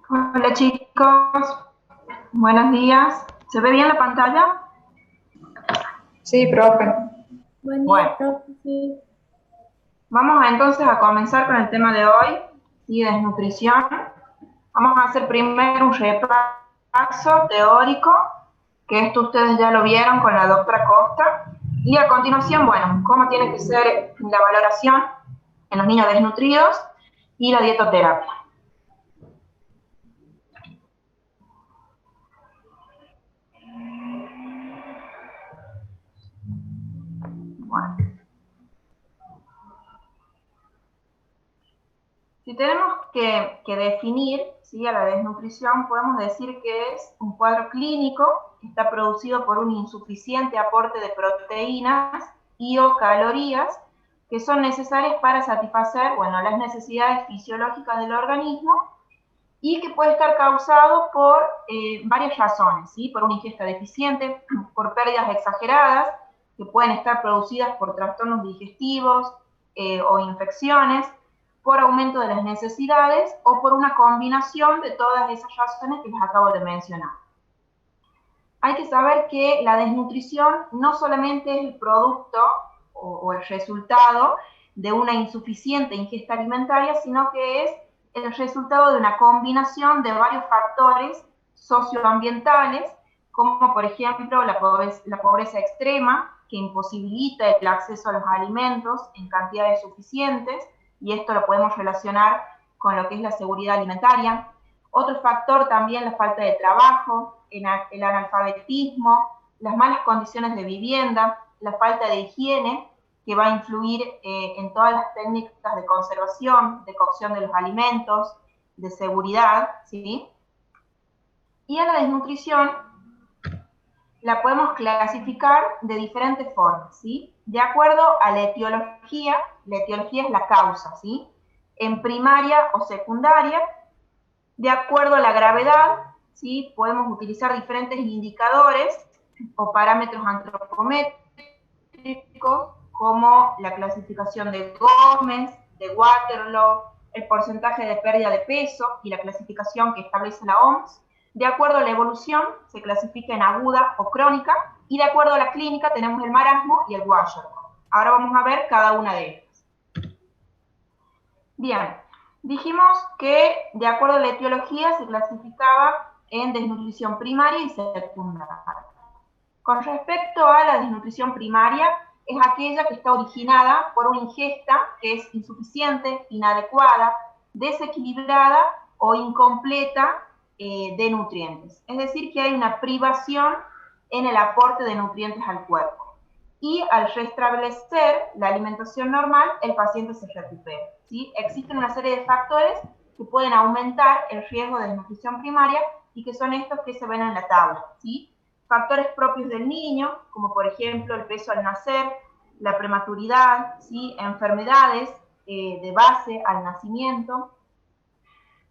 Hola chicos, buenos días. ¿Se ve bien la pantalla? Sí, profe. Buen día, Bueno, profe. Sí. vamos entonces a comenzar con el tema de hoy, ¿sí? Desnutrición. Vamos a hacer primero un repaso teórico, que esto ustedes ya lo vieron con la doctora Costa. Y a continuación, bueno, cómo tiene que ser la valoración en los niños desnutridos y la dietoterapia. Bueno. Si tenemos que definir, ¿sí?, a la desnutrición, podemos decir que es un cuadro clínico que está producido por un insuficiente aporte de proteínas y o calorías que son necesarias para satisfacer, bueno, las necesidades fisiológicas del organismo y que puede estar causado por varias razones, ¿sí? Por una ingesta deficiente, por pérdidas exageradas, que pueden estar producidas por trastornos digestivos o infecciones, por aumento de las necesidades o por una combinación de todas esas razones que les acabo de mencionar. Hay que saber que la desnutrición no solamente es el producto o el resultado de una insuficiente ingesta alimentaria, sino que es el resultado de una combinación de varios factores socioambientales, como por ejemplo la pobreza extrema, que imposibilita el acceso a los alimentos en cantidades suficientes, y esto lo podemos relacionar con lo que es la seguridad alimentaria. Otro factor también, la falta de trabajo, el analfabetismo, las malas condiciones de vivienda, la falta de higiene, que va a influir en todas las técnicas de conservación, de cocción de los alimentos, de seguridad, ¿sí? Y a la desnutrición la podemos clasificar de diferentes formas, ¿sí? De acuerdo a la etiología es la causa, ¿sí? En primaria o secundaria, de acuerdo a la gravedad, ¿sí? Podemos utilizar diferentes indicadores o parámetros antropométricos, como la clasificación de Gómez, de Waterloo, el porcentaje de pérdida de peso y la clasificación que establece la OMS. De acuerdo a la evolución, se clasifica en aguda o crónica, y de acuerdo a la clínica tenemos el marasmo y el Washerwood. Ahora vamos a ver cada una de ellas. Bien, dijimos que de acuerdo a la etiología se clasificaba en desnutrición primaria y secundaria. Con respecto a la desnutrición primaria, es aquella que está originada por una ingesta que es insuficiente, inadecuada, desequilibrada o incompleta de nutrientes. Es decir, que hay una privación en el aporte de nutrientes al cuerpo. Y al restablecer la alimentación normal, el paciente se recupera, ¿sí? Existen una serie de factores que pueden aumentar el riesgo de desnutrición primaria y que son estos que se ven en la tabla, ¿sí? Factores propios del niño, como por ejemplo el peso al nacer, la prematuridad, ¿sí? Enfermedades de base al nacimiento.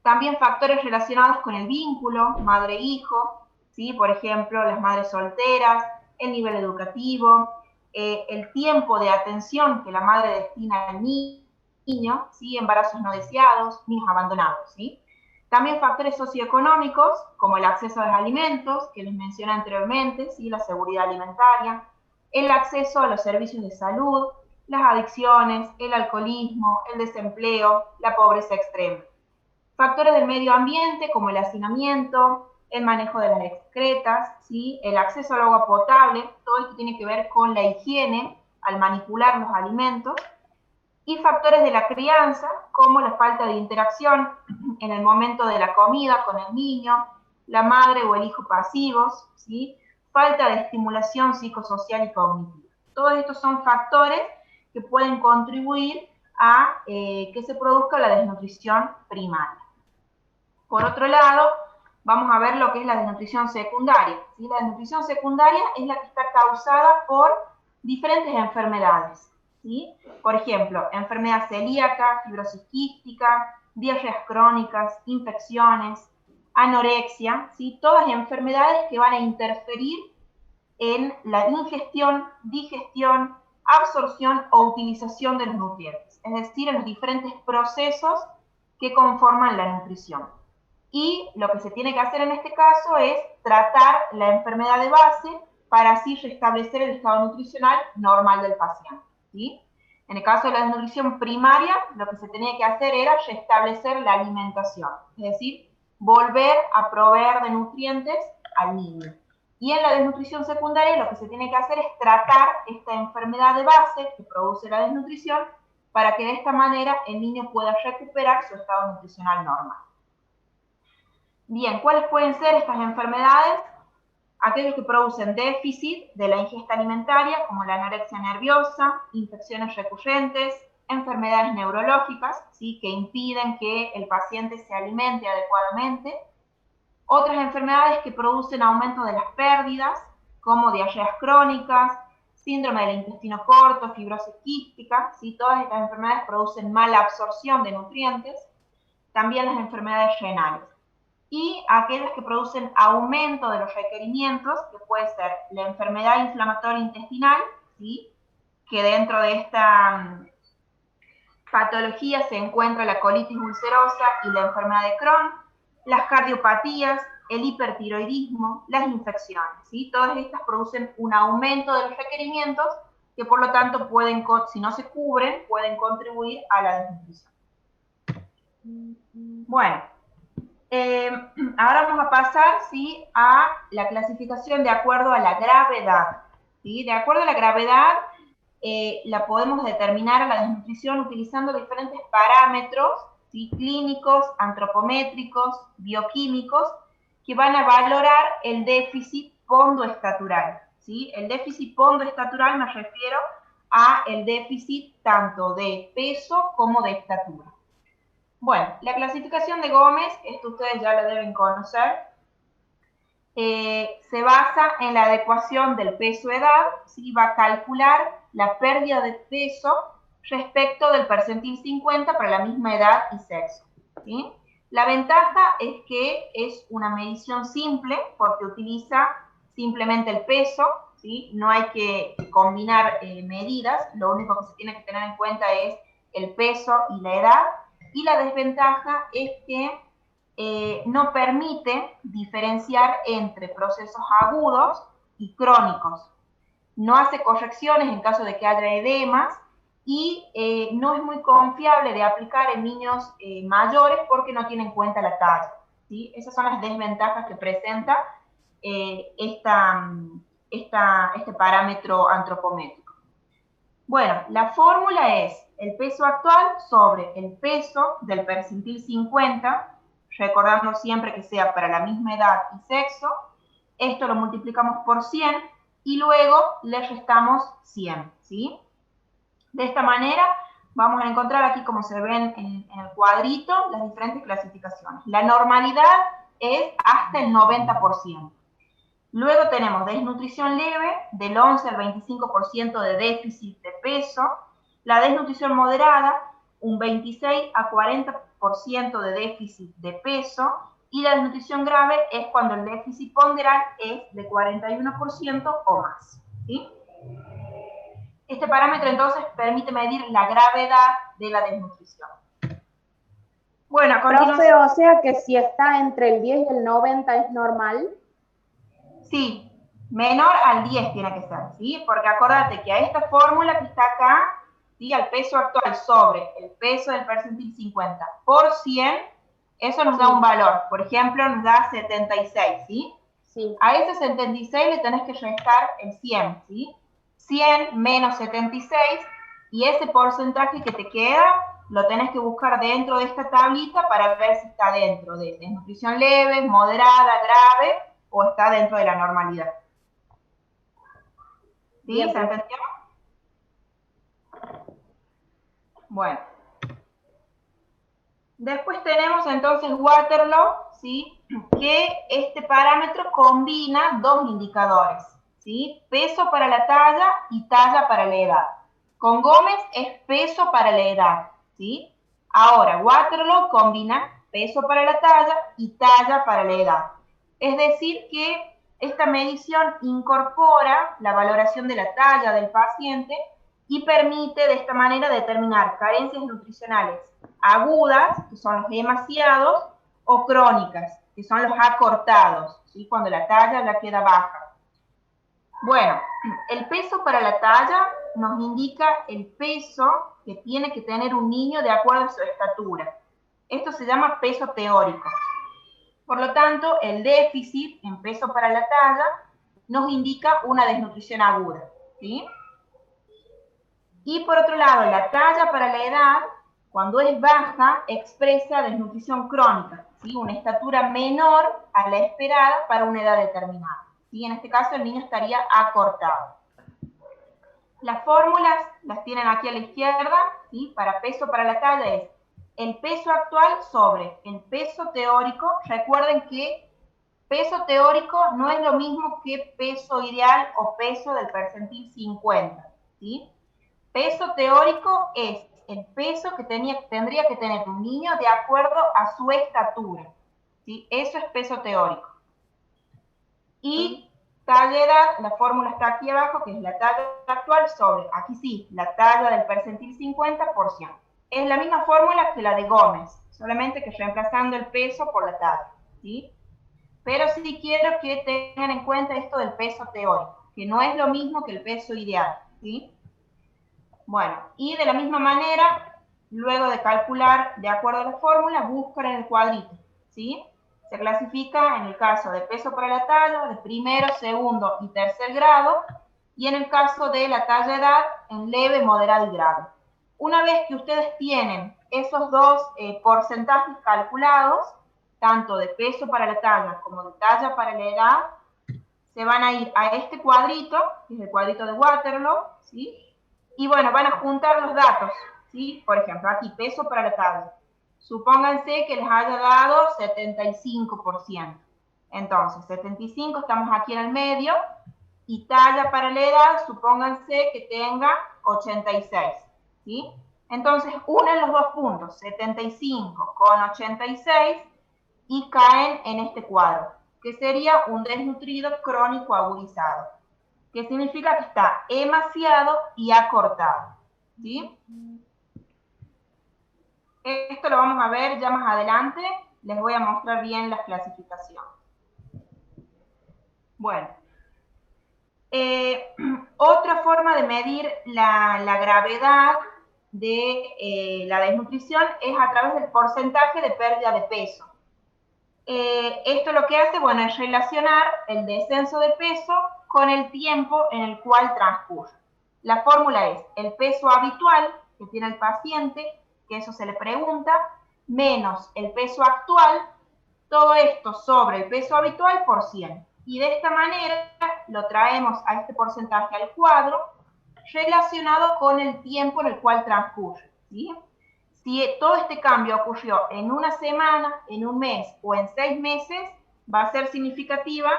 También factores relacionados con el vínculo madre-hijo, ¿sí? Por ejemplo, las madres solteras, el nivel educativo, el tiempo de atención que la madre destina al niño, ¿sí? Embarazos no deseados, niños abandonados, ¿sí? También factores socioeconómicos, como el acceso a los alimentos, que les mencioné anteriormente, ¿sí? La seguridad alimentaria, el acceso a los servicios de salud, las adicciones, el alcoholismo, el desempleo, la pobreza extrema. Factores del medio ambiente, como el hacinamiento, el manejo de las excretas, ¿sí? El acceso al agua potable, todo esto tiene que ver con la higiene al manipular los alimentos, y factores de la crianza, como la falta de interacción en el momento de la comida con el niño, la madre o el hijo pasivos, ¿sí? Falta de estimulación psicosocial y cognitiva. Todos estos son factores que pueden contribuir a que se produzca la desnutrición primaria. Por otro lado, vamos a ver lo que es la desnutrición secundaria, ¿sí? La desnutrición secundaria es la que está causada por diferentes enfermedades, ¿sí? Por ejemplo, enfermedad celíaca, fibrosis quística, diarreas crónicas, infecciones, anorexia, ¿sí? Todas enfermedades que van a interferir en la ingestión, digestión, absorción o utilización de los nutrientes, es decir, en los diferentes procesos que conforman la nutrición. Y lo que se tiene que hacer en este caso es tratar la enfermedad de base para así restablecer el estado nutricional normal del paciente, ¿sí? En el caso de la desnutrición primaria, lo que se tenía que hacer era restablecer la alimentación, es decir, volver a proveer de nutrientes al niño. Y en la desnutrición secundaria lo que se tiene que hacer es tratar esta enfermedad de base que produce la desnutrición para que de esta manera el niño pueda recuperar su estado nutricional normal. Bien, ¿cuáles pueden ser estas enfermedades? Aquellos que producen déficit de la ingesta alimentaria, como la anorexia nerviosa, infecciones recurrentes, enfermedades neurológicas, ¿sí? Que impiden que el paciente se alimente adecuadamente. Otras enfermedades que producen aumento de las pérdidas, como diarreas crónicas, síndrome del intestino corto, fibrosis quística, ¿sí? Todas estas enfermedades producen mala absorción de nutrientes. También las enfermedades renales. Y aquellas que producen aumento de los requerimientos, que puede ser la enfermedad inflamatoria intestinal, ¿sí? Que dentro de esta patología se encuentra la colitis ulcerosa y la enfermedad de Crohn, las cardiopatías, el hipertiroidismo, las infecciones, ¿sí? Todas estas producen un aumento de los requerimientos que por lo tanto pueden, si no se cubren, pueden contribuir a la desnutrición. Bueno, ahora vamos a pasar, ¿sí? A la clasificación de acuerdo a la gravedad, ¿sí? De acuerdo a la gravedad, la podemos determinar a la desnutrición utilizando diferentes parámetros, ¿sí? Clínicos, antropométricos, bioquímicos, que van a valorar el déficit pondoestatural, ¿sí? El déficit pondoestatural me refiero a el déficit tanto de peso como de estatura. Bueno, la clasificación de Gómez, esto ustedes ya lo deben conocer, se basa en la adecuación del peso-edad, ¿sí? Va a calcular la pérdida de peso respecto del percentil 50 para la misma edad y sexo, ¿sí? La ventaja es que es una medición simple porque utiliza simplemente el peso, ¿sí? No hay que combinar medidas, lo único que se tiene que tener en cuenta es el peso y la edad. Y la desventaja es que no permite diferenciar entre procesos agudos y crónicos. No hace correcciones en caso de que haya edemas y no es muy confiable de aplicar en niños mayores porque no tiene en cuenta la talla, ¿sí? Esas son las desventajas que presenta este parámetro antropométrico. Bueno, la fórmula es el peso actual sobre el peso del percentil 50, recordando siempre que sea para la misma edad y sexo. Esto lo multiplicamos por 100 y luego le restamos 100, ¿sí? De esta manera vamos a encontrar aquí, como se ven en el cuadrito, las diferentes clasificaciones. La normalidad es hasta el 90%. Luego tenemos desnutrición leve, del 11 al 25% de déficit de peso. La desnutrición moderada, un 26 a 40% de déficit de peso. Y la desnutrición grave es cuando el déficit ponderal es de 41% o más, ¿sí? Este parámetro entonces permite medir la gravedad de la desnutrición. Bueno, a continuación... Profe, o sea que si está entre el 10 y el 90 es normal. Sí, menor al 10 tiene que ser, ¿sí? Porque acordate que a esta fórmula que está acá, ¿sí? Al peso actual sobre el peso del percentil 50 por 100, Eso nos da un valor. Por ejemplo, nos da 76, ¿sí? Sí. A ese 76 le tenés que restar el 100, ¿sí? 100 menos 76, y ese porcentaje que te queda lo tenés que buscar dentro de esta tablita para ver si está dentro de desnutrición leve, moderada, grave, o está dentro de la normalidad. ¿Sí? Bien, ¿Se entendió? Bueno. Después tenemos entonces Waterloo, ¿sí? Que este parámetro combina dos indicadores, ¿sí? Peso para la talla y talla para la edad. Con Gómez es peso para la edad, ¿sí? Ahora, Waterloo combina peso para la talla y talla para la edad. Es decir que esta medición incorpora la valoración de la talla del paciente y permite de esta manera determinar carencias nutricionales agudas, que son los demasiados, o crónicas, que son los acortados, ¿sí? Cuando la talla ya queda baja. Bueno, el peso para la talla nos indica el peso que tiene que tener un niño de acuerdo a su estatura. Esto se llama peso teórico. Por lo tanto, el déficit en peso para la talla nos indica una desnutrición aguda, ¿sí? Y por otro lado, la talla para la edad, cuando es baja, expresa desnutrición crónica, ¿sí? Una estatura menor a la esperada para una edad determinada. ¿Sí? En este caso, el niño estaría acortado. Las fórmulas las tienen aquí a la izquierda, ¿sí? Para peso para la talla es el peso actual sobre el peso teórico. Recuerden que peso teórico no es lo mismo que peso ideal o peso del percentil 50, ¿sí? Peso teórico es el peso que tendría que tener un niño de acuerdo a su estatura, ¿sí? Eso es peso teórico. Y talla edad, la fórmula está aquí abajo, que es la talla actual sobre, aquí sí, la talla del percentil 50%. Es la misma fórmula que la de Gómez, solamente que reemplazando el peso por la talla, ¿sí? Pero sí quiero que tengan en cuenta esto del peso teórico, que no es lo mismo que el peso ideal, ¿sí? Bueno, y de la misma manera, luego de calcular de acuerdo a la fórmula, buscan en el cuadrito, ¿sí? Se clasifica en el caso de peso para la talla, de primero, segundo y tercer grado, y en el caso de la talla edad, en leve, moderado y grave. Una vez que ustedes tienen esos dos porcentajes calculados, tanto de peso para la talla como de talla para la edad, se van a ir a este cuadrito, que es el cuadrito de Waterloo, ¿sí? Y bueno, van a juntar los datos, ¿sí? Por ejemplo, aquí, peso para la talla. Supónganse que les haya dado 75%. Entonces, 75 estamos aquí en el medio, y talla para la edad, supónganse que tenga 86, ¿sí? Entonces, unen los dos puntos, 75 con 86, y caen en este cuadro, que sería un desnutrido crónico agudizado, que significa que está emaciado y acortado, ¿sí? Esto lo vamos a ver ya más adelante, les voy a mostrar bien la clasificación. Bueno, otra forma de medir la gravedad de la desnutrición es a través del porcentaje de pérdida de peso. Esto lo que hace, bueno, es relacionar el descenso de peso con el tiempo en el cual transcurre. La fórmula es el peso habitual que tiene el paciente, que eso se le pregunta, menos el peso actual, todo esto sobre el peso habitual por 100. Y de esta manera lo traemos a este porcentaje al cuadro relacionado con el tiempo en el cual transcurre, ¿sí? Si todo este cambio ocurrió en una semana, en un mes o en 6 meses, va a ser significativa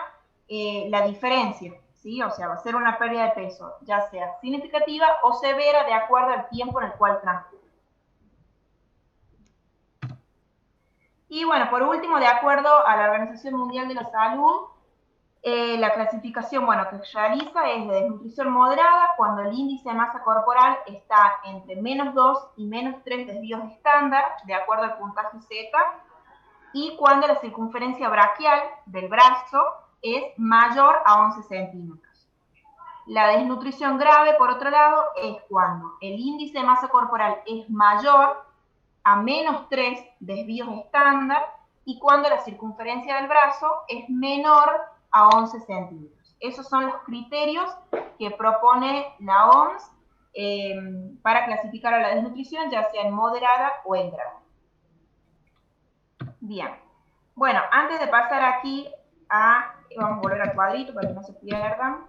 la diferencia, ¿sí? O sea, va a ser una pérdida de peso, ya sea significativa o severa de acuerdo al tiempo en el cual transcurre. Y bueno, por último, de acuerdo a la Organización Mundial de la Salud, la clasificación, bueno, que realiza es de desnutrición moderada cuando el índice de masa corporal está entre -2 y -3 desvíos estándar, de acuerdo al puntaje Z, y cuando la circunferencia braquial del brazo es mayor a 11 centímetros. La desnutrición grave, por otro lado, es cuando el índice de masa corporal es mayor a -3 desvíos estándar y cuando la circunferencia del brazo es menor a 11 centímetros. Esos son los criterios que propone la OMS para clasificar a la desnutrición, ya sea en moderada o en grave. Bien. Bueno, antes de pasar aquí vamos a volver al cuadrito para que no se pierdan.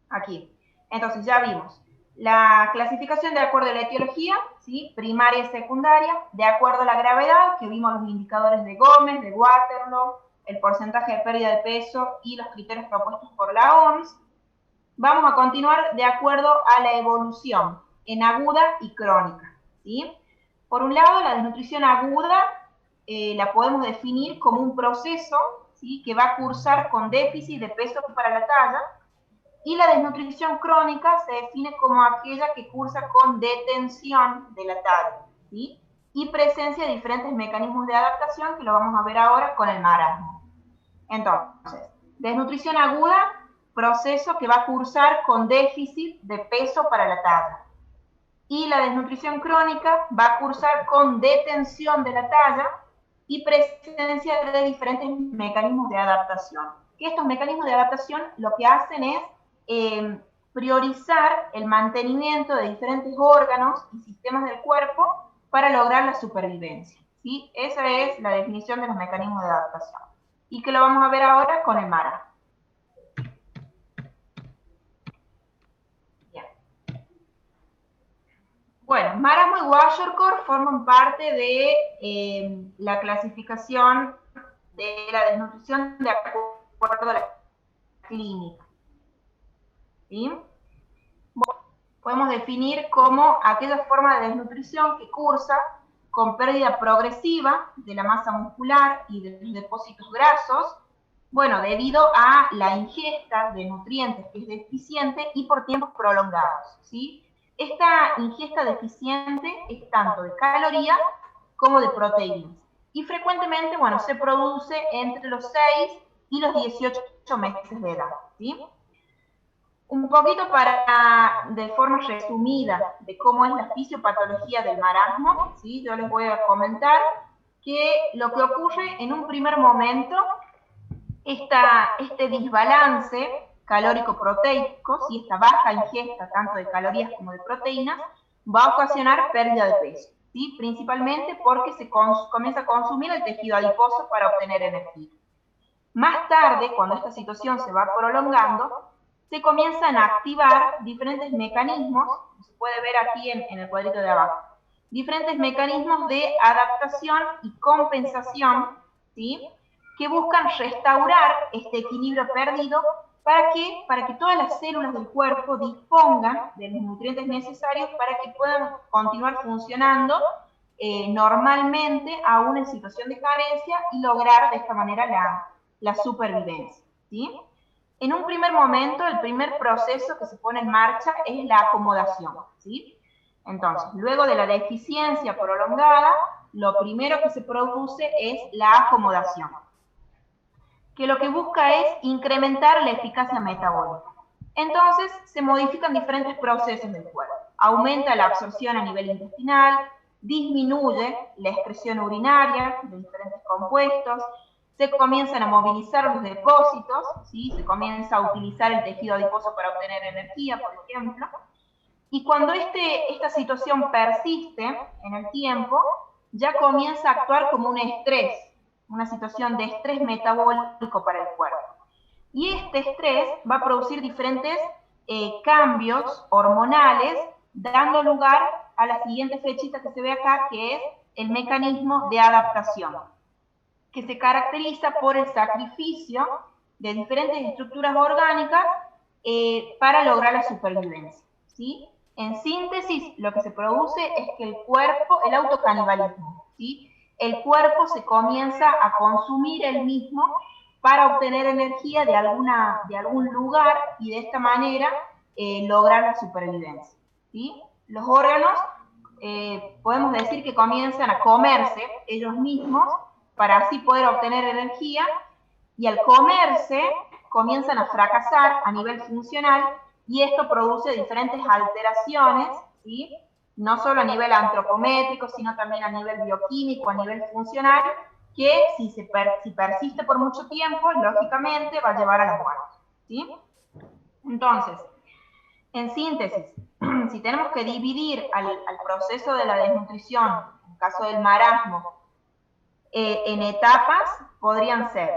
Aquí. Entonces ya vimos la clasificación de acuerdo a la etiología, ¿sí? Primaria y secundaria, de acuerdo a la gravedad, que vimos los indicadores de Gómez, de Waterloo, el porcentaje de pérdida de peso y los criterios propuestos por la OMS. Vamos a continuar de acuerdo a la evolución en aguda y crónica, ¿sí? Por un lado, la desnutrición aguda la podemos definir como un proceso, ¿sí?, que va a cursar con déficit de peso para la talla, y la desnutrición crónica se define como aquella que cursa con detención de la talla, ¿sí?, y presencia de diferentes mecanismos de adaptación, que lo vamos a ver ahora con el marasmo. Entonces, desnutrición aguda, proceso que va a cursar con déficit de peso para la talla. Y la desnutrición crónica va a cursar con detención de la talla y presencia de diferentes mecanismos de adaptación. Y estos mecanismos de adaptación lo que hacen es priorizar el mantenimiento de diferentes órganos y sistemas del cuerpo para lograr la supervivencia, ¿sí? Esa es la definición de los mecanismos de adaptación. Y que lo vamos a ver ahora con el marasmo. Bueno, marasmo y Kwashiorkor forman parte de la clasificación de la desnutrición de acuerdo a la clínica. ¿Sí? Bueno, podemos definir como aquella forma de desnutrición que cursa con pérdida progresiva de la masa muscular y de los depósitos grasos, bueno, debido a la ingesta de nutrientes que es deficiente y por tiempos prolongados, ¿sí? Esta ingesta deficiente es tanto de calorías como de proteínas. Y frecuentemente, bueno, se produce entre los 6 y los 18 meses de edad, ¿sí? Un poquito de forma resumida de cómo es la fisiopatología del marasmo, ¿sí? Yo les voy a comentar que lo que ocurre en un primer momento, este desbalance calórico-proteico, y esta baja ingesta tanto de calorías como de proteínas, va a ocasionar pérdida de peso, ¿sí? Principalmente porque se comienza a consumir el tejido adiposo para obtener energía. Más tarde, cuando esta situación se va prolongando, se comienzan a activar diferentes mecanismos, se puede ver aquí en el cuadrito de abajo, diferentes mecanismos de adaptación y compensación, ¿sí?, que buscan restaurar este equilibrio perdido. ¿Para qué? Para que todas las células del cuerpo dispongan de los nutrientes necesarios para que puedan continuar funcionando normalmente, aún en situación de carencia, y lograr de esta manera la supervivencia, ¿sí? En un primer momento, el primer proceso que se pone en marcha es la acomodación, ¿sí? Entonces, luego de la deficiencia prolongada, lo primero que se produce es la acomodación, que lo que busca es incrementar la eficacia metabólica. Entonces, se modifican diferentes procesos del cuerpo. Aumenta la absorción a nivel intestinal, disminuye la excreción urinaria de diferentes compuestos, se comienzan a movilizar los depósitos, ¿sí? Se comienza a utilizar el tejido adiposo para obtener energía, por ejemplo. Y cuando esta situación persiste en el tiempo, ya comienza a actuar como un estrés, una situación de estrés metabólico para el cuerpo. Y este estrés va a producir diferentes cambios hormonales, dando lugar a la siguiente flechita que se ve acá, que es el mecanismo de adaptación, que se caracteriza por el sacrificio de diferentes estructuras orgánicas para lograr la supervivencia, ¿sí? En síntesis, lo que se produce es que el cuerpo, el autocanibalismo, ¿sí? El cuerpo se comienza a consumir él mismo para obtener energía de algún lugar y de esta manera lograr la supervivencia, ¿sí? Los órganos podemos decir que comienzan a comerse ellos mismos para así poder obtener energía, y al comerse comienzan a fracasar a nivel funcional, y esto produce diferentes alteraciones, ¿sí?, no solo a nivel antropométrico, sino también a nivel bioquímico, a nivel funcional, que si persiste por mucho tiempo, lógicamente va a llevar a la muerte, ¿sí? Entonces, en síntesis, si tenemos que dividir al proceso de la desnutrición, en el caso del marasmo, en etapas, podrían ser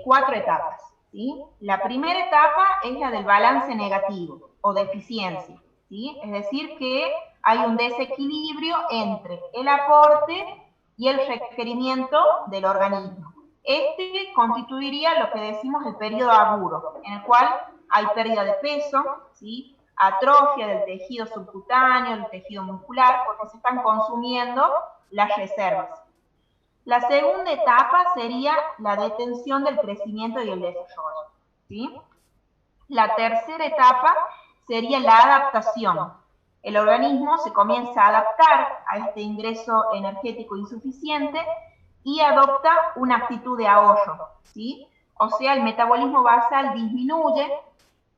4 etapas, ¿sí? La primera etapa es la del balance negativo o deficiencia, ¿sí? Es decir, que hay un desequilibrio entre el aporte y el requerimiento del organismo. Este constituiría lo que decimos el periodo agudo, en el cual hay pérdida de peso, ¿sí? Atrofia del tejido subcutáneo, del tejido muscular, porque se están consumiendo las reservas. La segunda etapa sería la detención del crecimiento y el desarrollo, ¿sí? La tercera etapa sería la adaptación. El organismo se comienza a adaptar a este ingreso energético insuficiente y adopta una actitud de ahorro, ¿sí? O sea, el metabolismo basal disminuye,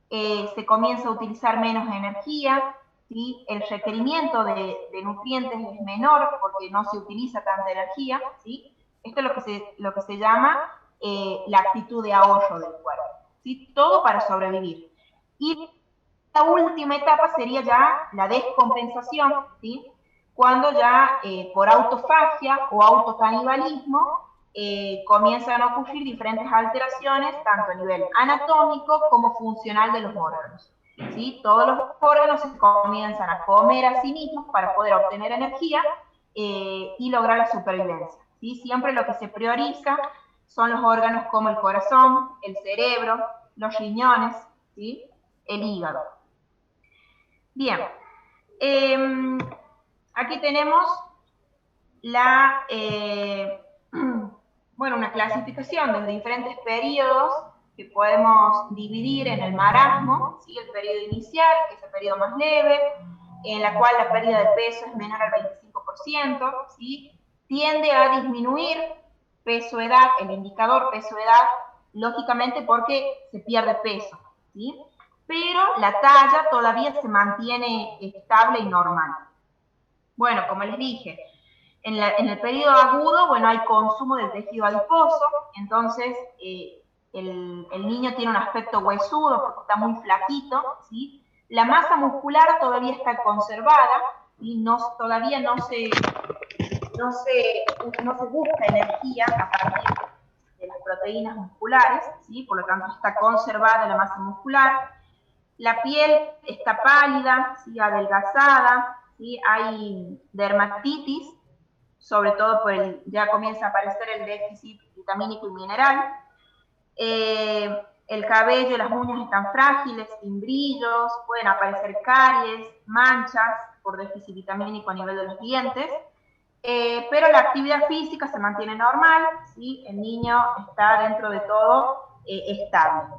se comienza a utilizar menos energía, ¿sí? El requerimiento de nutrientes es menor porque no se utiliza tanta energía, ¿sí? Esto es lo que se llama la actitud de ahorro del cuerpo, ¿sí? Todo para sobrevivir. Y la última etapa sería ya la descompensación, ¿sí? Cuando ya por autofagia o autocanibalismo comienzan a ocurrir diferentes alteraciones, tanto a nivel anatómico como funcional de los órganos, ¿sí? Todos los órganos se comienzan a comer a sí mismos para poder obtener energía y lograr la supervivencia, ¿sí? Siempre lo que se prioriza son los órganos como el corazón, el cerebro, los riñones, ¿sí? El hígado. Bien, aquí tenemos la, bueno, una clasificación de los diferentes periodos que podemos dividir en el marasmo, ¿sí? El periodo inicial, que es el periodo más leve, en la cual la pérdida de peso es menor al 25%, ¿sí? Tiende a disminuir peso-edad, el indicador peso-edad, lógicamente porque se pierde peso, ¿sí? Pero la talla todavía se mantiene estable y normal. Bueno, como les dije, en el periodo agudo, bueno, hay consumo del tejido adiposo, entonces el niño tiene un aspecto huesudo porque está muy flaquito, ¿sí? La masa muscular todavía está conservada y todavía no se busca energía a partir de las proteínas musculares, ¿sí? Por lo tanto está conservada la masa muscular. La piel está pálida, ¿sí? Adelgazada, ¿sí? Hay dermatitis, sobre todo ya comienza a aparecer el déficit vitamínico y mineral. El cabello, las uñas están frágiles, sin brillos, pueden aparecer caries, manchas por déficit vitamínico a nivel de los dientes, pero la actividad física se mantiene normal, ¿sí? El niño está dentro de todo estable.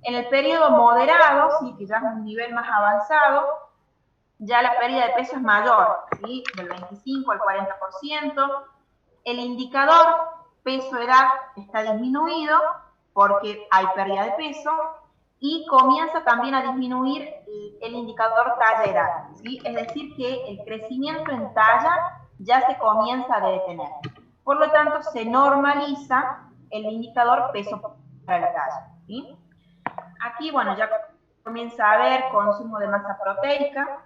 En el periodo moderado, ¿sí? Que ya es un nivel más avanzado, ya la pérdida de peso es mayor, ¿sí? Del 25 al 40%. El indicador peso-edad está disminuido porque hay pérdida de peso y comienza también a disminuir el indicador talla-edad, ¿sí? Es decir, que el crecimiento en talla ya se comienza a detener. Por lo tanto, se normaliza el indicador peso para la talla, ¿sí? Aquí, bueno, ya comienza a haber consumo de masa proteica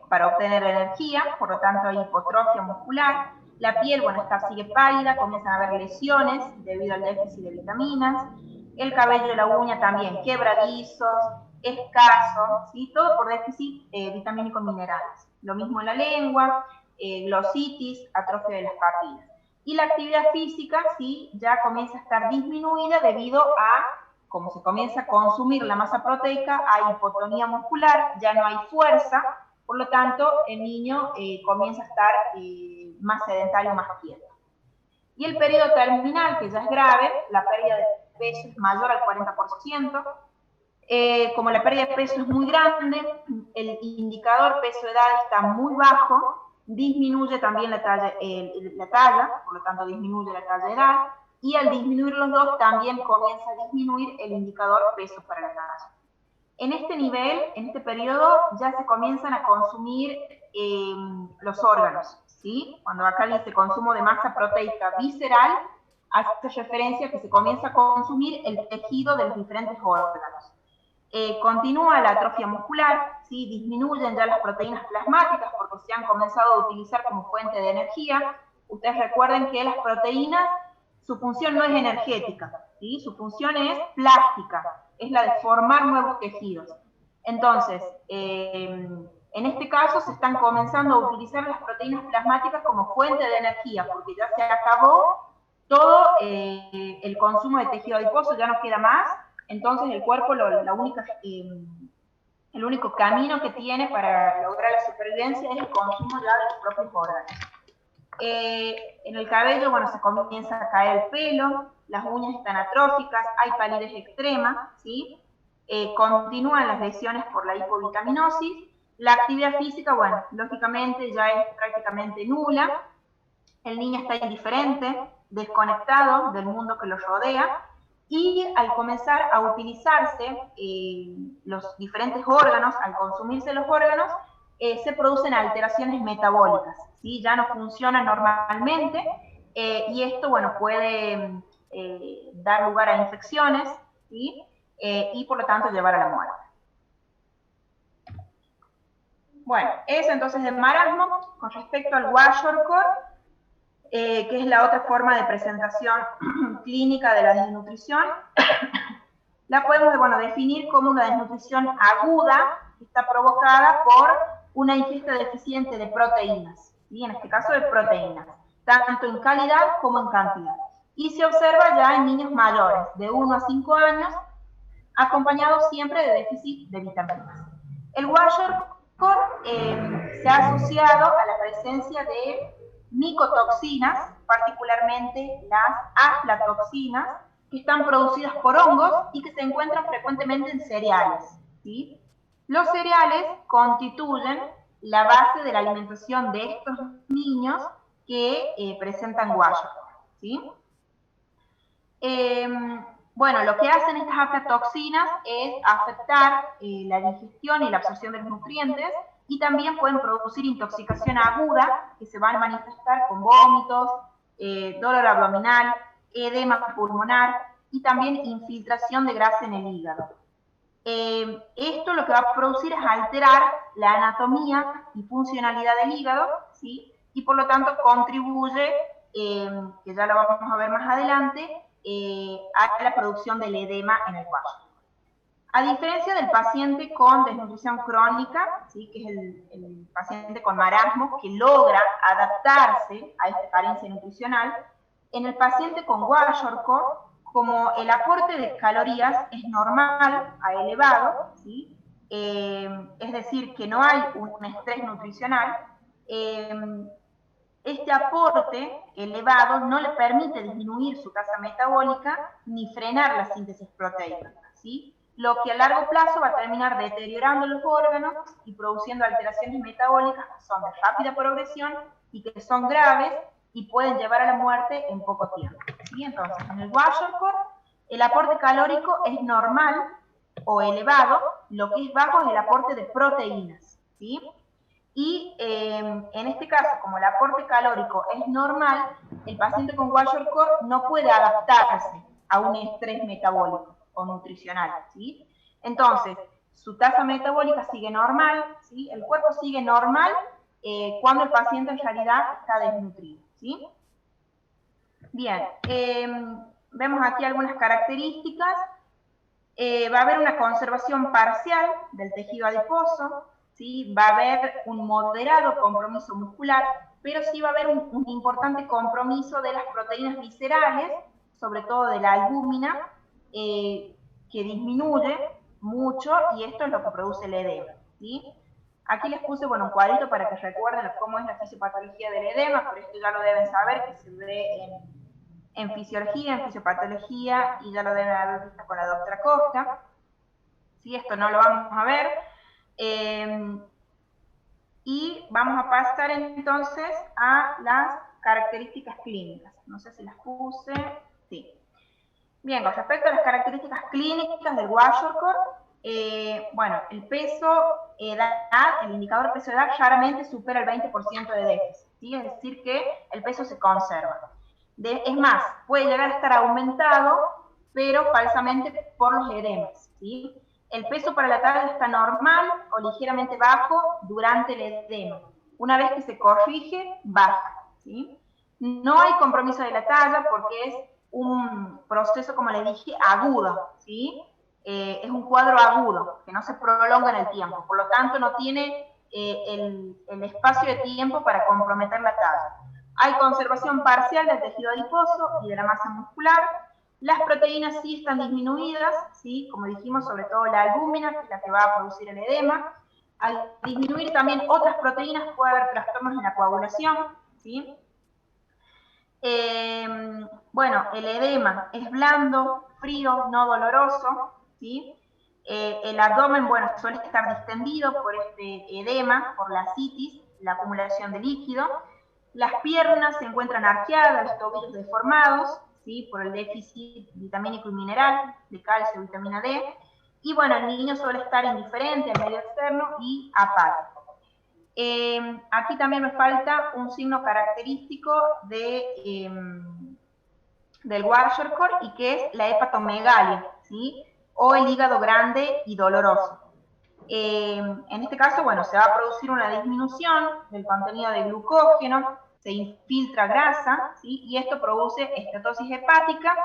para obtener energía, por lo tanto hay hipotrofia muscular. La piel, bueno, sigue pálida, comienzan a haber lesiones debido al déficit de vitaminas. El cabello y la uña también quebradizos, escasos, ¿sí? Todo por déficit vitamínico minerales. Lo mismo en la lengua, glositis, atrofia de las papilas. Y la actividad física, sí, ya comienza a estar disminuida debido a, como se comienza a consumir la masa proteica, hay hipotonía muscular, ya no hay fuerza, por lo tanto, el niño comienza a estar más sedentario, más quieto. Y el periodo terminal, que ya es grave, la pérdida de peso es mayor al 40%. Como la pérdida de peso es muy grande, el indicador peso-edad está muy bajo, disminuye también la talla, por lo tanto disminuye la talla-edad, y al disminuir los dos también comienza a disminuir el indicador peso para la talla. En este nivel, en este periodo, ya se comienzan a consumir los órganos, ¿sí? Cuando acá dice consumo de masa proteica visceral, hace referencia a que se comienza a consumir el tejido de los diferentes órganos. Continúa la atrofia muscular, ¿sí? Disminuyen ya las proteínas plasmáticas porque se han comenzado a utilizar como fuente de energía. Ustedes recuerden que las proteínas, su función no es energética, ¿sí? Su función es plástica, es la de formar nuevos tejidos. Entonces, en este caso se están comenzando a utilizar las proteínas plasmáticas como fuente de energía, porque ya se acabó todo el consumo de tejido adiposo, ya no queda más. Entonces el cuerpo, el único camino que tiene para lograr la supervivencia es el consumo ya de los propios órganos. En el cabello, bueno, se comienza a caer el pelo, las uñas están atróficas, hay palidez extrema, ¿sí? Continúan las lesiones por la hipovitaminosis. La actividad física, bueno, lógicamente ya es prácticamente nula. El niño está indiferente, desconectado del mundo que lo rodea, y al comenzar a utilizarse los diferentes órganos, al consumirse los órganos, se producen alteraciones metabólicas, ¿sí? Ya no funciona normalmente, y esto, bueno, puede dar lugar a infecciones, ¿sí? Y por lo tanto llevar a la muerte. Bueno, eso entonces de marasmo. Con respecto al kwashiorkor, que es la otra forma de presentación clínica de la desnutrición, la podemos, bueno, definir como una desnutrición aguda que está provocada por una ingesta deficiente de proteínas, ¿sí? En este caso de proteínas, tanto en calidad como en cantidad. Y se observa ya en niños mayores, de 1 a 5 años, acompañado siempre de déficit de vitaminas. El kwashiorkor se ha asociado a la presencia de micotoxinas, particularmente las aflatoxinas, que están producidas por hongos y que se encuentran frecuentemente en cereales, ¿sí? Los cereales constituyen la base de la alimentación de estos niños que presentan kwashiorkor, ¿sí? Bueno, lo que hacen estas aflatoxinas es afectar la digestión y la absorción de los nutrientes, y también pueden producir intoxicación aguda, que se va a manifestar con vómitos, dolor abdominal, edema pulmonar y también infiltración de grasa en el hígado. Esto lo que va a producir es alterar la anatomía y funcionalidad del hígado, ¿sí? Y por lo tanto contribuye, que ya lo vamos a ver más adelante, a la producción del edema en el cuello. A diferencia del paciente con desnutrición crónica, ¿sí? Que es el paciente con marasmo que logra adaptarse a esta carencia nutricional, en el paciente con kwashiorkor, como el aporte de calorías es normal a elevado, ¿sí? Es decir, que no hay un estrés nutricional, este aporte elevado no le permite disminuir su tasa metabólica ni frenar la síntesis proteica, ¿sí? Lo que a largo plazo va a terminar deteriorando los órganos y produciendo alteraciones metabólicas que son de rápida progresión y que son graves y pueden llevar a la muerte en poco tiempo, ¿sí? Entonces, en el kwashiorkor, el aporte calórico es normal o elevado, lo que es bajo es el aporte de proteínas, ¿sí? Y en este caso, como el aporte calórico es normal, el paciente con kwashiorkor no puede adaptarse a un estrés metabólico o nutricional, ¿sí? Entonces, su tasa metabólica sigue normal, ¿sí? El cuerpo sigue normal cuando el paciente en realidad está desnutrido, ¿sí? Bien, vemos aquí algunas características. Va a haber una conservación parcial del tejido adiposo, ¿sí? Va a haber un moderado compromiso muscular, pero sí va a haber un importante compromiso de las proteínas viscerales, sobre todo de la albúmina, que disminuye mucho, y esto es lo que produce el edema, ¿sí? Aquí les puse, bueno, un cuadrito para que recuerden cómo es la fisiopatología del edema, pero esto ya lo deben saber, que se ve en fisiología, en fisiopatología, y ya lo deben haber visto con la doctora Costa. ¿Sí? Esto no lo vamos a ver. Y vamos a pasar entonces a las características clínicas. No sé si las puse. Sí. Bien, con respecto a las características clínicas del kwashiorkor, bueno, el peso edad, el indicador peso edad claramente supera el 20% de déficit, ¿sí? Es decir que el peso se conserva. Es más, puede llegar a estar aumentado, pero falsamente por los edemas, ¿sí? El peso para la talla está normal o ligeramente bajo durante el edema. Una vez que se corrige, baja, ¿sí? No hay compromiso de la talla porque es un proceso, como le dije, agudo, ¿sí? Es un cuadro agudo, que no se prolonga en el tiempo, por lo tanto no tiene el espacio de tiempo para comprometer la talla. Hay conservación parcial del tejido adiposo y de la masa muscular. Las proteínas sí están disminuidas, ¿sí? Como dijimos, sobre todo la albúmina, que es la que va a producir el edema. Al disminuir también otras proteínas puede haber trastornos en la coagulación, ¿sí? Bueno, el edema es blando, frío, no doloroso, ¿sí? El abdomen, bueno, suele estar distendido por este edema, por la ascitis, la acumulación de líquido. Las piernas se encuentran arqueadas, los tobillos deformados, ¿sí? Por el déficit vitamínico y mineral, de calcio y vitamina D. Y bueno, el niño suele estar indiferente al medio externo y apático. Aquí también me falta un signo característico del Kwashiorkor, y que es la hepatomegalia, ¿sí? O el hígado grande y doloroso. En este caso, bueno, se va a producir una disminución del contenido de glucógeno, se infiltra grasa, ¿sí? Y esto produce estatosis hepática,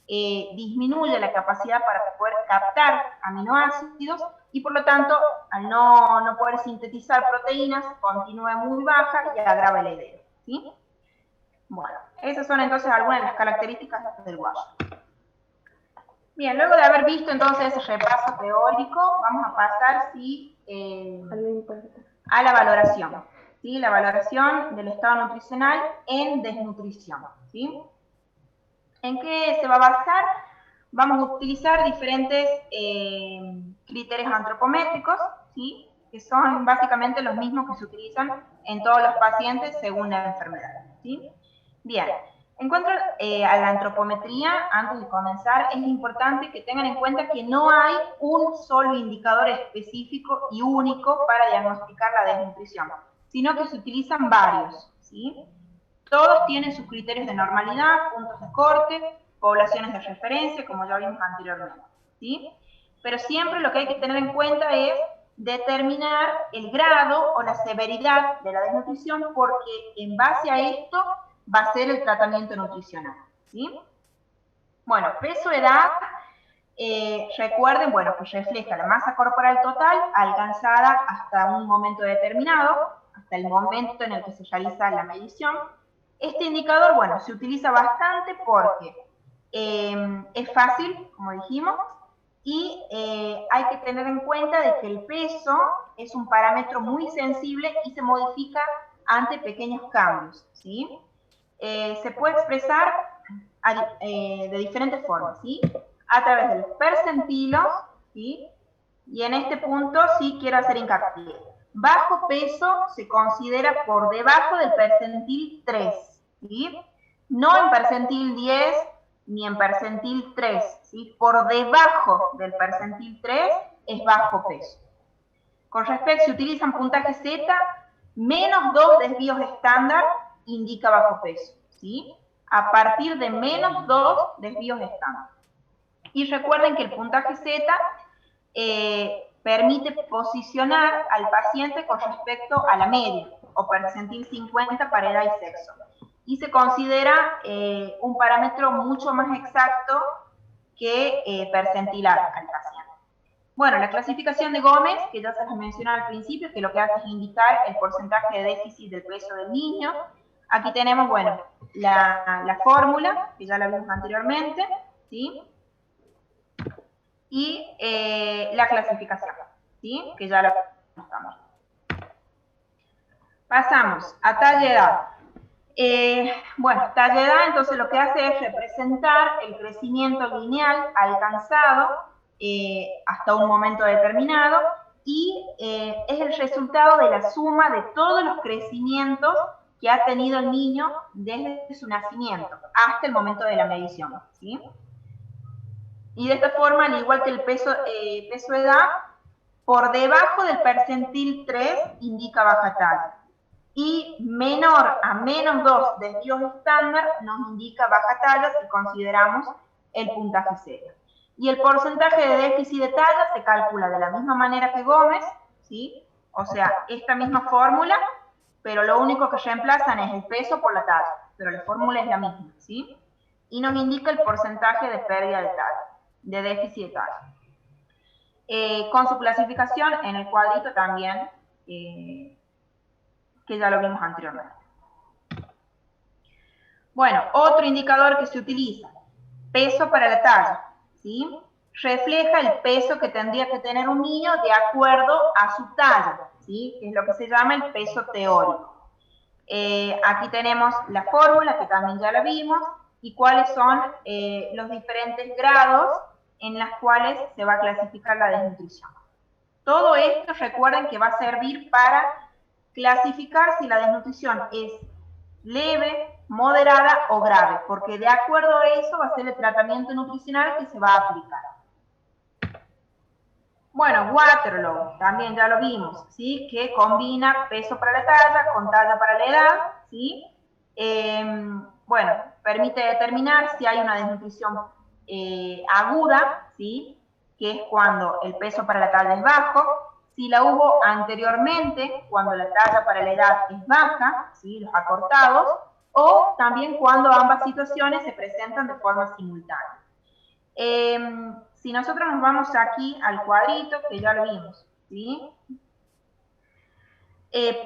disminuye la capacidad para poder captar aminoácidos y por lo tanto, al no poder sintetizar proteínas, continúa muy baja y agrava el edema, ¿sí? Bueno, esas son entonces algunas de las características del Kwashiorkor. Bien, luego de haber visto entonces ese repaso teórico, vamos a pasar a la valoración, ¿sí? La valoración del estado nutricional en desnutrición, ¿sí? ¿En qué se va a basar? Vamos a utilizar diferentes criterios antropométricos, ¿sí? Que son básicamente los mismos que se utilizan en todos los pacientes según la enfermedad, ¿sí? Bien, en cuanto a la antropometría, antes de comenzar, es importante que tengan en cuenta que no hay un solo indicador específico y único para diagnosticar la desnutrición, sino que se utilizan varios, ¿sí? Todos tienen sus criterios de normalidad, puntos de corte, poblaciones de referencia, como ya vimos anteriormente, ¿sí? Pero siempre lo que hay que tener en cuenta es determinar el grado o la severidad de la desnutrición, porque en base a esto va a ser el tratamiento nutricional, ¿sí? Bueno, peso, edad, recuerden, bueno, que refleja la masa corporal total alcanzada hasta un momento determinado, hasta el momento en el que se realiza la medición. Este indicador, bueno, se utiliza bastante porque es fácil, como dijimos, y hay que tener en cuenta de que el peso es un parámetro muy sensible y se modifica ante pequeños cambios, ¿sí? Se puede expresar de diferentes formas, ¿sí? A través de los percentilos, ¿sí? Y en este punto sí quiero hacer hincapié. Bajo peso se considera por debajo del percentil 3, ¿sí? No en percentil 10 ni en percentil 3, ¿sí? Por debajo del percentil 3 es bajo peso. Con respecto, si utilizan puntaje Z, menos 2 desvíos estándar indica bajo peso, ¿sí? A partir de menos 2 desvíos estándar. Y recuerden que el puntaje Z permite posicionar al paciente con respecto a la media, o percentil 50 para edad y sexo. Y se considera un parámetro mucho más exacto que percentilar al paciente. Bueno, la clasificación de Gómez, que ya se les mencionó al principio, que lo que hace es indicar el porcentaje de déficit del peso del niño. Aquí tenemos, bueno, la fórmula, que ya la vimos anteriormente, ¿sí? Y la clasificación, ¿sí? Que ya la mostramos. Pasamos a talla edad. Bueno, talla edad entonces lo que hace es representar el crecimiento lineal alcanzado hasta un momento determinado y es el resultado de la suma de todos los crecimientos que ha tenido el niño desde su nacimiento hasta el momento de la medición, ¿sí? Y de esta forma, al igual que el peso-edad, por debajo del percentil 3 indica baja talla. Y menor a menos 2 desvíos estándar nos indica baja talla si consideramos el puntaje 0. Y el porcentaje de déficit de talla se calcula de la misma manera que Gómez, ¿sí? O sea, esta misma fórmula, pero lo único que reemplazan es el peso por la talla, pero la fórmula es la misma, ¿sí? Y nos indica el porcentaje de pérdida de talla, de déficit de talla. Con su clasificación en el cuadrito también, que ya lo vimos anteriormente. Bueno, otro indicador que se utiliza, peso para la talla, ¿sí? Refleja el peso que tendría que tener un niño de acuerdo a su talla, ¿sí? Que es lo que se llama el peso teórico. Aquí tenemos la fórmula, que también ya la vimos, y cuáles son los diferentes grados en los cuales se va a clasificar la desnutrición. Todo esto, recuerden que va a servir para clasificar si la desnutrición es leve, moderada o grave, porque de acuerdo a eso va a ser el tratamiento nutricional que se va a aplicar. Bueno, Waterloo, también ya lo vimos, ¿sí? Que combina peso para la talla con talla para la edad, ¿sí? Bueno, permite determinar si hay una desnutrición aguda, ¿sí? Que es cuando el peso para la talla es bajo, si la hubo anteriormente, cuando la talla para la edad es baja, ¿sí? Los acortados, o también cuando ambas situaciones se presentan de forma simultánea. Si nosotros nos vamos aquí al cuadrito, que ya lo vimos, ¿sí?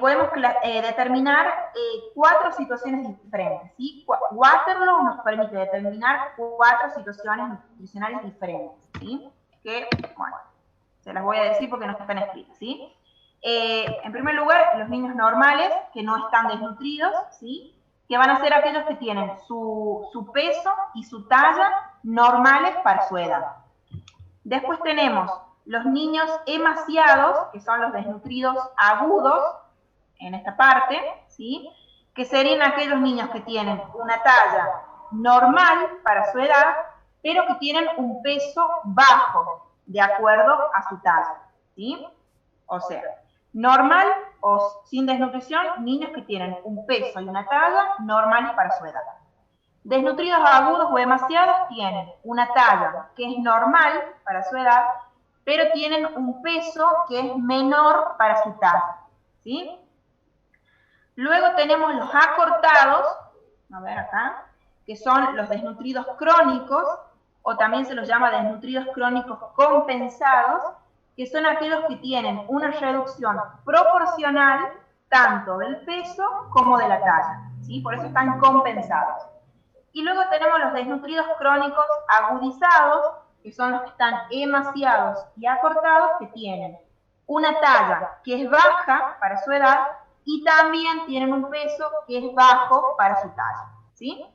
Podemos determinar 4 situaciones diferentes, ¿sí? Waterloo nos permite determinar 4 situaciones nutricionales diferentes, ¿sí? Que, bueno, se las voy a decir porque no están escritas, ¿sí? En primer lugar, los niños normales que no están desnutridos, ¿sí? Que van a ser aquellos que tienen su peso y su talla normales para su edad. Después tenemos los niños emaciados, que son los desnutridos agudos, en esta parte, ¿sí? Que serían aquellos niños que tienen una talla normal para su edad, pero que tienen un peso bajo, de acuerdo a su talla, ¿sí? O sea, normal o sin desnutrición, niños que tienen un peso y una talla normales para su edad. Desnutridos agudos o emaciados tienen una talla que es normal para su edad, pero tienen un peso que es menor para su talla, ¿sí? Luego tenemos los acortados, a ver acá, que son los desnutridos crónicos, o también se los llama desnutridos crónicos compensados, que son aquellos que tienen una reducción proporcional tanto del peso como de la talla, ¿sí? Por eso están compensados. Y luego tenemos los desnutridos crónicos agudizados, que son los que están emaciados y acortados, que tienen una talla que es baja para su edad y también tienen un peso que es bajo para su talla, ¿sí?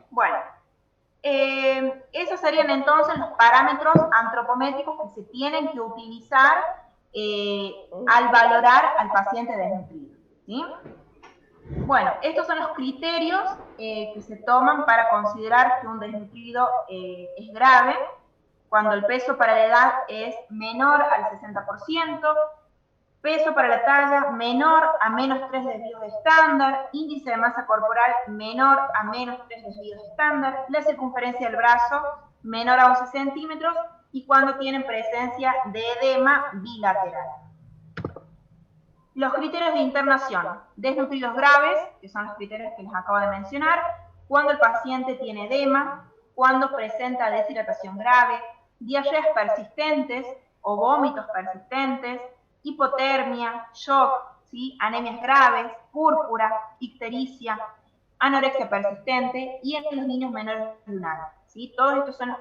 Bueno, esos serían entonces los parámetros antropométricos que se tienen que utilizar al valorar al paciente desnutrido, ¿sí? Bueno, estos son los criterios que se toman para considerar que un desnutrido es grave, cuando el peso para la edad es menor al 60%, peso para la talla menor a menos 3 desvíos de estándar, índice de masa corporal menor a menos 3 desvíos de estándar, la circunferencia del brazo menor a 11 centímetros y cuando tienen presencia de edema bilateral. Los criterios de internación, desnutridos graves, que son los criterios que les acabo de mencionar, cuando el paciente tiene edema, cuando presenta deshidratación grave, diarreas persistentes o vómitos persistentes, hipotermia, shock, ¿sí? Anemias graves, púrpura, ictericia, anorexia persistente y en los niños menores de un año, ¿sí? Todos estos son los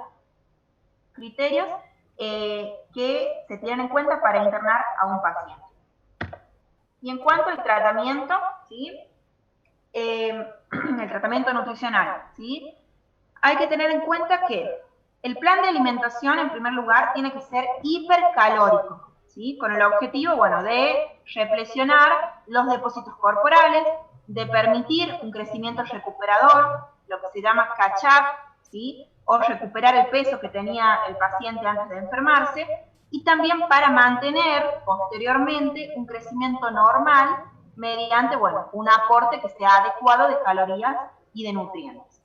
criterios que se tienen en cuenta para internar a un paciente. Y en cuanto al tratamiento, ¿sí? El tratamiento nutricional, ¿sí? Hay que tener en cuenta que el plan de alimentación, en primer lugar, tiene que ser hipercalórico, ¿sí? Con el objetivo, bueno, de replesionar los depósitos corporales, de permitir un crecimiento recuperador, lo que se llama catch-up, ¿sí? o recuperar el peso que tenía el paciente antes de enfermarse, y también para mantener posteriormente un crecimiento normal mediante, bueno, un aporte que sea adecuado de calorías y de nutrientes.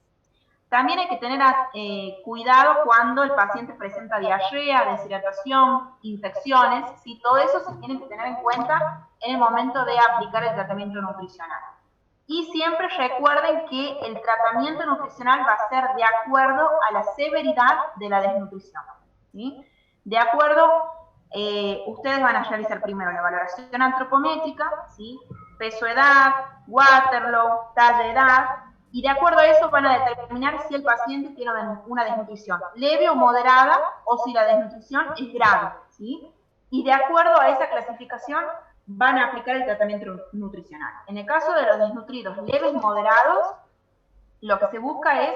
También hay que tener cuidado cuando el paciente presenta diarrea, deshidratación, infecciones, ¿sí? Todo eso se tiene que tener en cuenta en el momento de aplicar el tratamiento nutricional. Y siempre recuerden que el tratamiento nutricional va a ser de acuerdo a la severidad de la desnutrición, ¿sí? De acuerdo, ustedes van a realizar primero la valoración antropométrica, ¿sí? Peso-edad, Waterlow, talla-edad, y de acuerdo a eso van a determinar si el paciente tiene una desnutrición leve o moderada, o si la desnutrición es grave, ¿sí? Y de acuerdo a esa clasificación van a aplicar el tratamiento nutricional. En el caso de los desnutridos leves moderados, lo que se busca es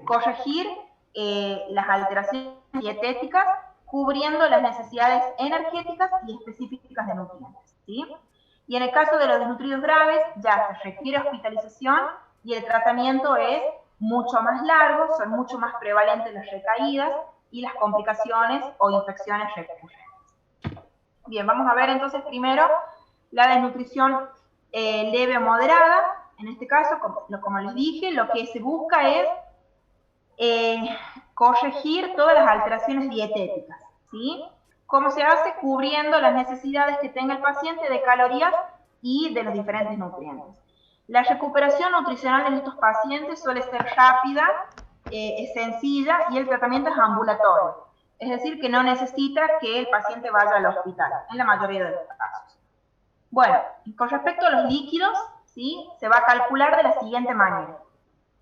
corregir las alteraciones dietéticas, cubriendo las necesidades energéticas y específicas de nutrientes, ¿sí? Y en el caso de los desnutridos graves, ya se requiere hospitalización y el tratamiento es mucho más largo, son mucho más prevalentes las recaídas y las complicaciones o infecciones recurrentes. Bien, vamos a ver entonces primero la desnutrición leve o moderada. En este caso, como les dije, lo que se busca es corregir todas las alteraciones dietéticas, ¿sí? ¿Cómo se hace? Cubriendo las necesidades que tenga el paciente de calorías y de los diferentes nutrientes. La recuperación nutricional en estos pacientes suele ser rápida, es sencilla y el tratamiento es ambulatorio. Es decir, que no necesita que el paciente vaya al hospital, en la mayoría de los casos. Bueno, con respecto a los líquidos, ¿sí? Se va a calcular de la siguiente manera.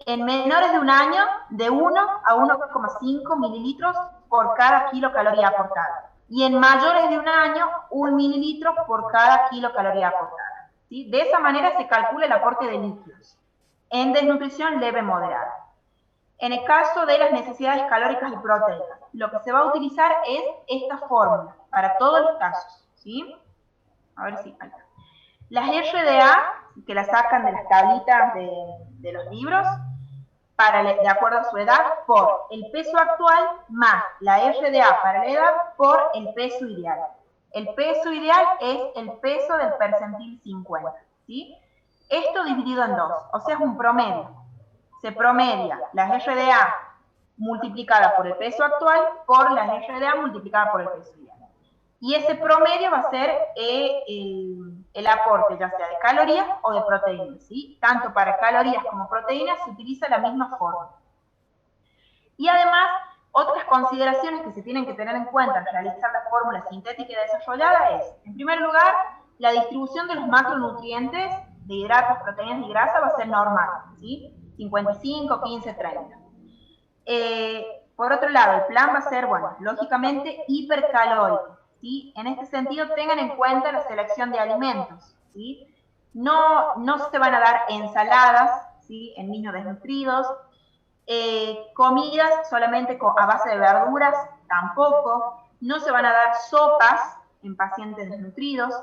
En menores de un año, de 1 a 1,5 mililitros por cada kilocaloría aportada. Y en mayores de un año, 1 mililitro por cada kilocaloría aportada, ¿sí? De esa manera se calcula el aporte de líquidos en desnutrición leve moderada. En el caso de las necesidades calóricas y proteicas, lo que se va a utilizar es esta fórmula para todos los casos, ¿sí? A ver si acá. Las RDA, que las sacan de las tablitas de los libros, de acuerdo a su edad, por el peso actual más la RDA para la edad por el peso ideal. El peso ideal es el peso del percentil 50, ¿sí? Esto dividido en dos, o sea, es un promedio. Se promedia las RDA multiplicada por el peso actual por las RDA multiplicada por el peso ideal. Y ese promedio va a ser el aporte, ya sea de calorías o de proteínas, ¿sí? Tanto para calorías como proteínas se utiliza la misma fórmula. Y además, otras consideraciones que se tienen que tener en cuenta al realizar la fórmula sintética y desarrollada es, en primer lugar, la distribución de los macronutrientes de hidratos, proteínas y grasa va a ser normal, ¿sí? 55, 15, 30. Por otro lado, el plan va a ser, bueno, lógicamente hipercalórico, ¿sí? En este sentido, tengan en cuenta la selección de alimentos, ¿sí? No se van a dar ensaladas, ¿sí? En niños desnutridos, comidas solamente a base de verduras, tampoco, no se van a dar sopas en pacientes desnutridos,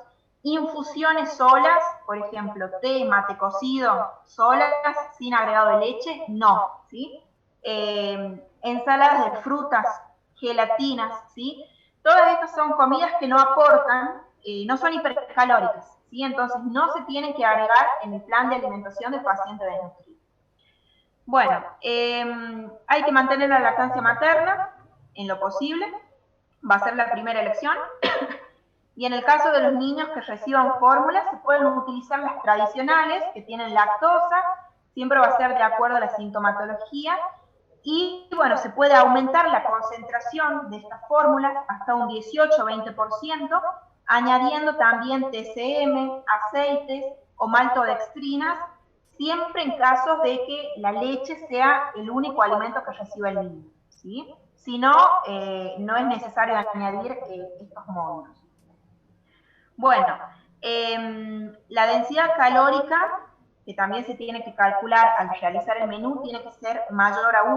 infusiones solas, por ejemplo, té, mate cocido, solas, sin agregado de leche, no, ¿sí? Ensaladas de frutas, gelatinas, ¿sí? Todas estas son comidas que no aportan, no son hipercalóricas, ¿sí? Entonces no se tienen que agregar en el plan de alimentación del paciente desnutrido. Bueno, hay que mantener la lactancia materna en lo posible, va a ser la primera elección. Y en el caso de los niños que reciban fórmulas, se pueden utilizar las tradicionales, que tienen lactosa, siempre va a ser de acuerdo a la sintomatología, y bueno, se puede aumentar la concentración de estas fórmulas hasta un 18-20%, añadiendo también TCM, aceites o maltodextrinas, siempre en casos de que la leche sea el único alimento que reciba el niño, ¿sí? Si no, no es necesario añadir estos módulos. Bueno, la densidad calórica, que también se tiene que calcular al realizar el menú, tiene que ser mayor a 1.